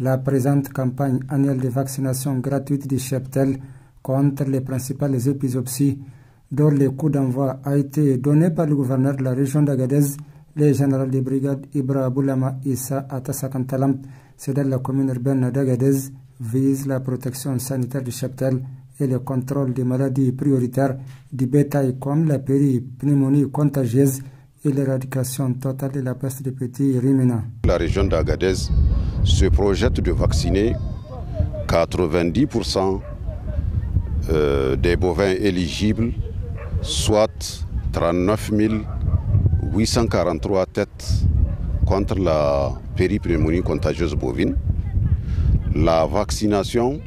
La présente campagne annuelle de vaccination gratuite du cheptel contre les principales épizooties, dont le coup d'envoi a été donné par le gouverneur de la région d'Agadez, le général de brigade Ibra Aboulama Issa Atasakantalam, c'est dans la commune urbaine d'Agadez, vise la protection sanitaire du cheptel et le contrôle des maladies prioritaires du bétail comme la pneumonie contagieuse et l'éradication totale de la peste des petits ruminants. La région d'Agadez se projette de vacciner 90% des bovins éligibles, soit 39 843 têtes contre la péripneumonie contagieuse bovine. La vaccination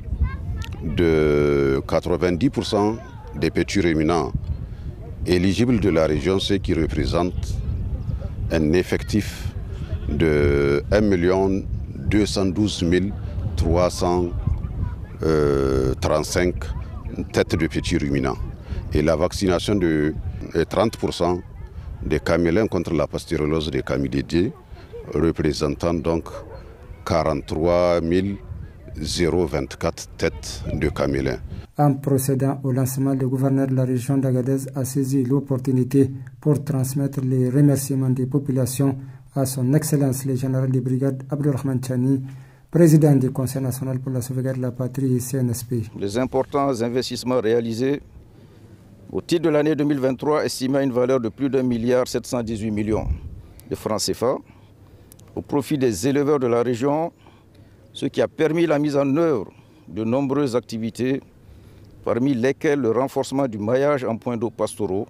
de 90% des petits ruminants éligibles de la région, ce qui représente un effectif de 1 212 335 têtes de petits ruminants. Et la vaccination de 30% des camélins contre la pasteurellose des camélidés, représentant donc 43 024 têtes de camélins. En procédant au lancement, le gouverneur de la région d'Agadez a saisi l'opportunité pour transmettre les remerciements des populations à son Excellence le général de brigade Abdulrahman Chani, président du Conseil national pour la sauvegarde de la patrie CNSP. Les importants investissements réalisés au titre de l'année 2023 estimés à une valeur de plus d'1 718 millions de francs CFA au profit des éleveurs de la région, ce qui a permis la mise en œuvre de nombreuses activités, parmi lesquelles le renforcement du maillage en points d'eau pastoraux,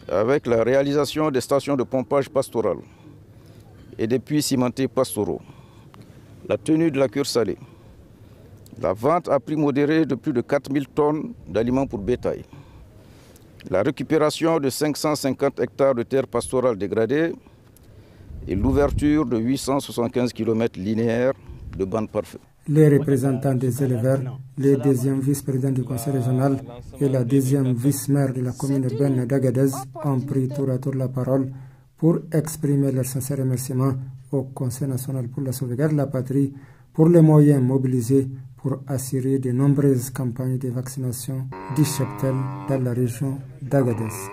avec la réalisation des stations de pompage pastoral et des puits cimentés pastoraux, la tenue de la cure salée, la vente à prix modéré de plus de 4000 tonnes d'aliments pour bétail, la récupération de 550 hectares de terres pastorales dégradées et l'ouverture de 875 km linéaires de bandes parfaites. Les représentants des éleveurs, le deuxième vice-président du conseil régional et la deuxième vice-maire de la commune urbaine d'Agadez ont pris tour à tour la parole pour exprimer leur sincère remerciement au Conseil national pour la sauvegarde de la patrie pour les moyens mobilisés pour assurer de nombreuses campagnes de vaccination du cheptel dans la région d'Agadez.